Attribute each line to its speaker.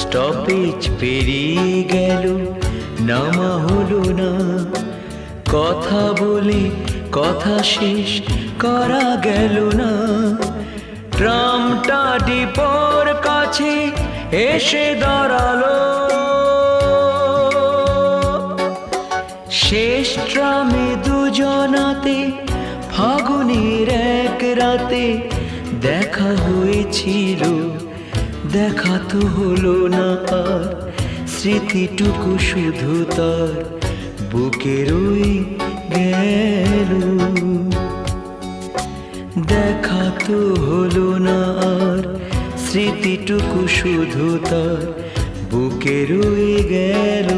Speaker 1: Stoppage পেরিয়ে গেল, নামা হলো না। কথা বলে কথা শেষ করা গেল না। ট্রামটা ডিপোর কাছে এসে দাঁড়ালো। শেষ ট্রামে দুজনাতে ফাগুনের এক রাতে দেখা হয়েছিল, দেখা তো হলো না আর। স্মৃতিটুকু শুধু তার বুকে রয়ে গেল। দেখা তো হলো না আর, স্মৃতিটুকু শুধু তার বুকে রয়ে গেল।